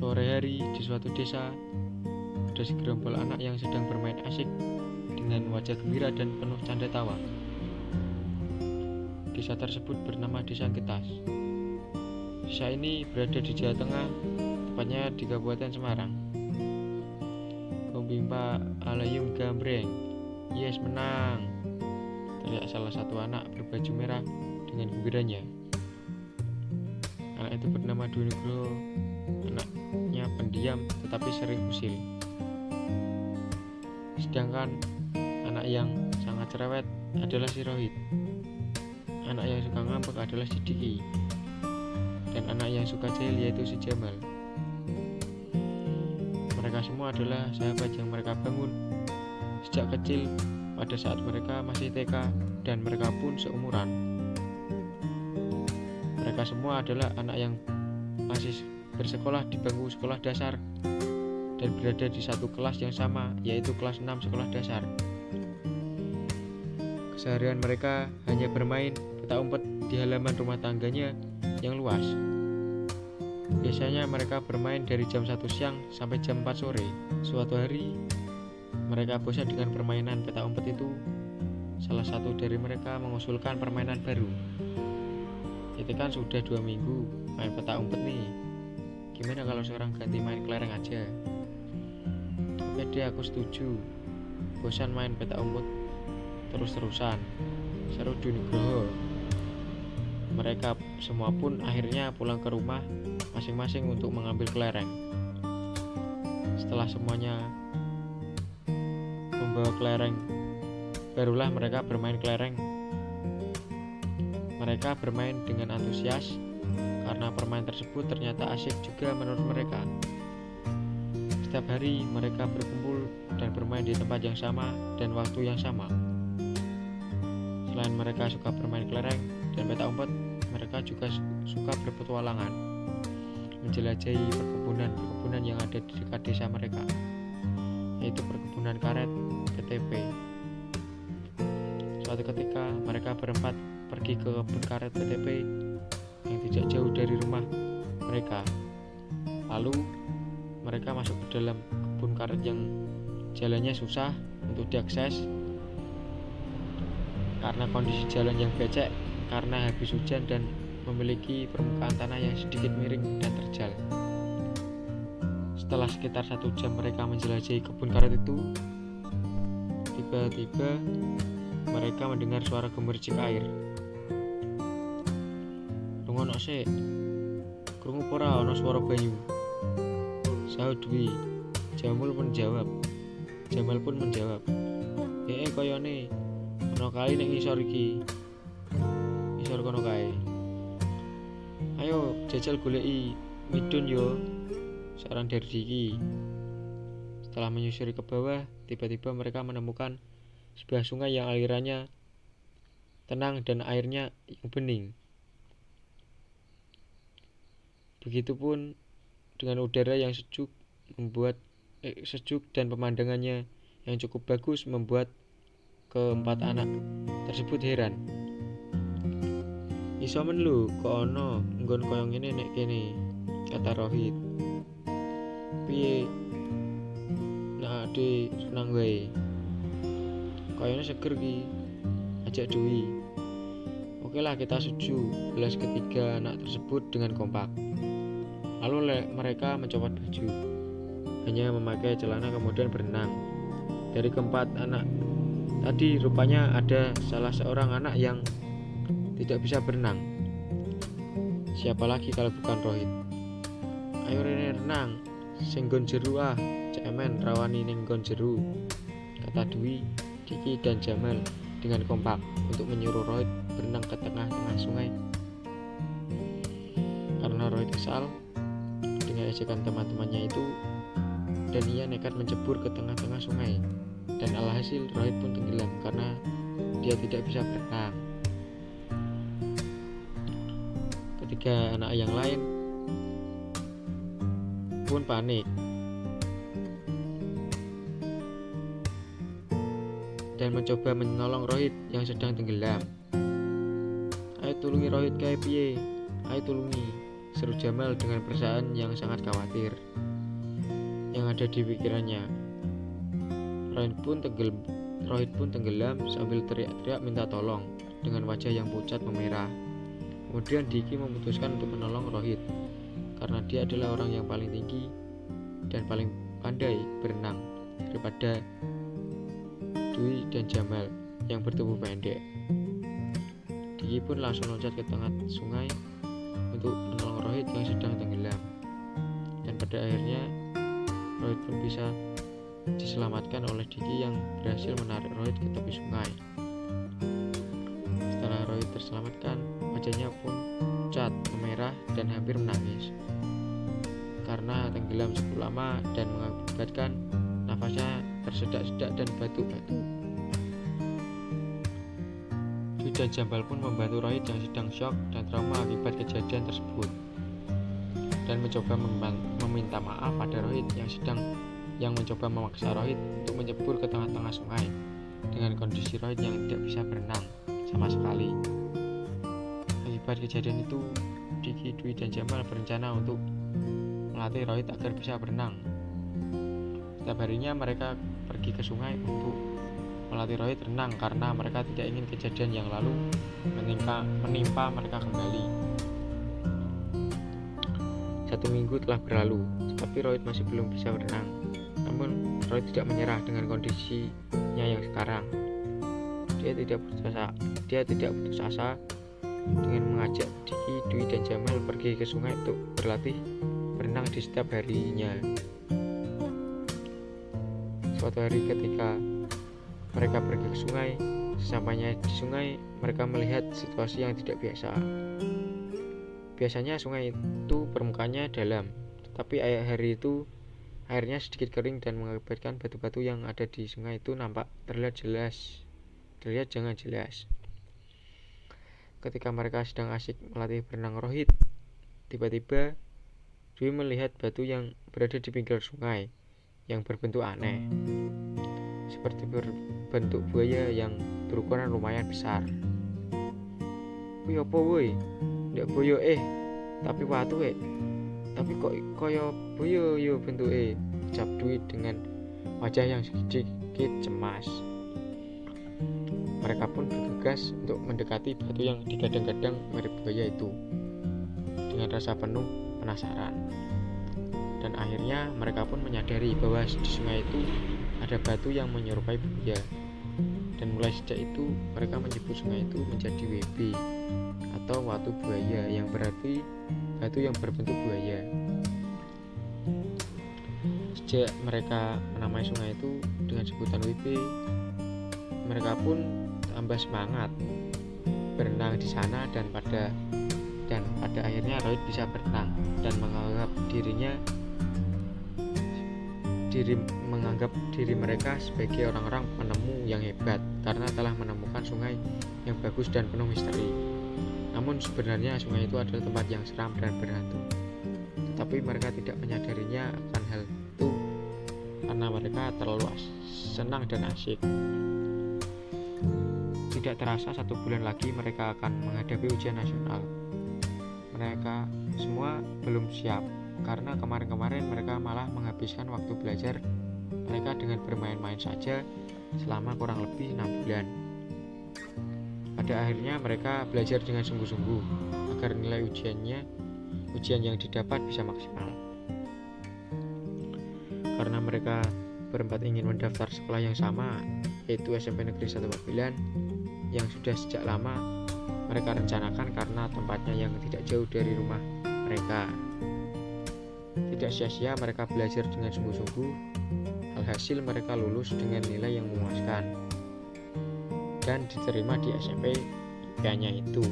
Sore hari di suatu desa, ada segerombol anak yang sedang bermain asik dengan wajah gembira dan penuh canda tawa. Desa tersebut bernama Desa Getas. Desa ini berada di Jawa Tengah, tepatnya di Kabupaten Semarang. Pembimpa Alayum Gambreng, yes menang, teriak salah satu anak berbaju merah dengan gembiranya. Anak itu bernama Dwi Nugroho. Anaknya pendiam tetapi sering usil. Sedangkan anak yang sangat cerewet adalah si Rohit. Anak yang suka ngambek adalah si Diki. Dan anak yang suka jahil yaitu si Jamal. Mereka semua adalah sahabat yang mereka bangun sejak kecil pada saat mereka masih TK dan mereka pun seumuran. Mereka semua adalah anak yang masih bersekolah di bangku sekolah dasar dan berada di satu kelas yang sama, yaitu kelas 6 sekolah dasar. Keseharian mereka hanya bermain petak umpet di halaman rumah tangganya yang luas. Biasanya mereka bermain dari jam 1 siang sampai jam 4 sore. Suatu hari mereka bosan dengan permainan petak umpet itu. Salah satu dari mereka mengusulkan permainan baru. Itu kan sudah 2 minggu main petak umpet nih. Gimana kalau seorang ganti main kelereng aja? Oke deh, aku setuju. Bosan main petak umpet terus-terusan, seru Dwi Nugroho. Mereka semua pun akhirnya pulang ke rumah masing-masing untuk mengambil kelereng. Setelah semuanya membawa kelereng, barulah mereka bermain kelereng. Mereka bermain dengan antusias karena permainan tersebut ternyata asyik juga menurut mereka. Setiap hari mereka berkumpul dan bermain di tempat yang sama dan waktu yang sama. Selain mereka suka bermain kelereng dan petak umpet, mereka juga suka berpetualangan, menjelajahi perkebunan yang ada di dekat desa mereka, yaitu perkebunan karet PTP. Suatu ketika mereka berempat pergi ke kebun karet PTP yang tidak jauh dari rumah mereka. Lalu mereka masuk ke dalam kebun karet yang jalannya susah untuk diakses karena kondisi jalan yang becek karena habis hujan dan memiliki permukaan tanah yang sedikit miring dan terjal. Setelah sekitar 1 jam mereka menjelajahi kebun karet itu, tiba-tiba mereka mendengar suara gemericik air. Rungono sik, krungu ora ana swara banyu? Sahut Dwi. Jamal pun menjawab, kayane ana kali ning ngisor iki. Ngisor kono kae. Ayo jajal goleki midun yo, saran dari Diki. Setelah menyusuri ke bawah, tiba-tiba mereka menemukan sebuah sungai yang alirannya tenang dan airnya yang bening. Begitupun dengan udara yang sejuk dan pemandangannya yang cukup bagus membuat keempat anak tersebut heran. Iso men lho kok ana nggon koyo ngene nek kene, kata Rohit. Piye? Nah, Dwi senang wae. Koyone seger ki, ajak Dwi. Oke lah, kita setuju, belas ketiga anak tersebut dengan kompak. Lalu mereka mencopot baju, hanya memakai celana kemudian berenang. Dari keempat anak tadi rupanya ada salah seorang anak yang tidak bisa berenang. Siapa lagi kalau bukan Rohit? Ayo rene renang, sing nggon jeru ah, cemen rawani ning nggon jeru, kata Dwi, Diki dan Jamal dengan kompak untuk menyuruh Rohit berenang ke tengah-tengah sungai. Karena Rohit kesal dengan ejekan teman-temannya itu, dan ia nekat mencebur ke tengah-tengah sungai. Dan alhasil Rohit pun tenggelam karena dia tidak bisa berenang. Ketiga anak yang lain pun panik dan mencoba menolong Rohit yang sedang tenggelam. Ayo tulungi Rohit kae piye? Ayo tulungi, seru Jamal dengan perasaan yang sangat khawatir yang ada di pikirannya. Rohit pun tenggelam sambil teriak-teriak minta tolong dengan wajah yang pucat memerah. Kemudian Diki memutuskan untuk menolong Rohit karena dia adalah orang yang paling tinggi dan paling pandai berenang daripada Dwi dan Jamal yang bertubuh pendek. Diki pun langsung loncat ke tengah sungai untuk menolong Rohit yang sedang tenggelam. Dan pada akhirnya Rohit pun bisa diselamatkan oleh Diki yang berhasil menarik Rohit ke tepi sungai. Setelah Rohit terselamatkan, wajahnya pun pucat, memerah, dan hampir menangis karena tenggelam cukup lama dan mengakibatkan nafasnya tersedak-sedak dan batuk-batuk. Dwi dan Jamal pun membantu Rohit yang sedang syok dan trauma akibat kejadian tersebut dan mencoba meminta maaf pada Rohit yang mencoba memaksa Rohit untuk menyebur ke tengah-tengah sungai dengan kondisi Rohit yang tidak bisa berenang sama sekali. Akibat kejadian itu, Diki, Dwi, dan Jamal berencana untuk melatih Rohit agar bisa berenang. Setiap harinya mereka pergi ke sungai untuk melatih Rohit renang karena mereka tidak ingin kejadian yang lalu menimpa mereka kembali. 1 minggu telah berlalu, tetapi Rohit masih belum bisa berenang. Namun Rohit tidak menyerah dengan kondisinya yang sekarang. Dia tidak putus asa dengan mengajak Diki, Dwi, dan Jamal pergi ke sungai untuk berlatih berenang di setiap harinya. Suatu hari ketika mereka pergi ke sungai, sesampainya di sungai mereka melihat situasi yang tidak biasa. Biasanya sungai itu permukaannya dalam, tetapi hari itu airnya sedikit kering dan mengakibatkan batu-batu yang ada di sungai itu terlihat jangan jelas. Ketika mereka sedang asik melatih berenang Rohit, tiba-tiba Dwi melihat batu yang berada di pinggir sungai yang berbentuk aneh, seperti berbentuk buaya yang berukuran lumayan besar. "Kuwi apa woi? Ndak boyo tapi watu tapi kok kaya boyo yo bentuke," ucap Dwi dengan wajah yang sedikit cemas. Mereka pun bergegas untuk mendekati batu yang digadang-gadang mirip buaya itu dengan rasa penuh penasaran. Dan akhirnya mereka pun menyadari bahwa di sungai itu ada batu yang menyerupai buaya. Dan mulai sejak itu mereka menyebut sungai itu menjadi WB atau watu buaya, yang berarti batu yang berbentuk buaya. Sejak mereka menamai sungai itu dengan sebutan WB, mereka pun tambah semangat berenang di sana dan pada akhirnya Rohit bisa berenang dan menganggap diri mereka sebagai orang-orang penemu yang hebat karena telah menemukan sungai yang bagus dan penuh misteri. Namun sebenarnya sungai itu adalah tempat yang seram dan berhantu. Tetapi mereka tidak menyadarinya akan hal itu karena mereka terlalu senang dan asyik. Tidak terasa 1 bulan lagi mereka akan menghadapi ujian nasional. Mereka semua belum siap karena kemarin-kemarin mereka malah menghabiskan waktu belajar mereka dengan bermain-main saja selama kurang lebih 6 bulan. Pada akhirnya mereka belajar dengan sungguh-sungguh agar nilai ujian yang didapat bisa maksimal. Karena mereka berempat ingin mendaftar sekolah yang sama, yaitu SMP Negeri 1 Babelan, yang sudah sejak lama mereka rencanakan karena tempatnya yang tidak jauh dari rumah mereka. Tidak sia-sia mereka belajar dengan sungguh-sungguh. Alhasil mereka lulus dengan nilai yang memuaskan dan diterima di SMP impiannya itu.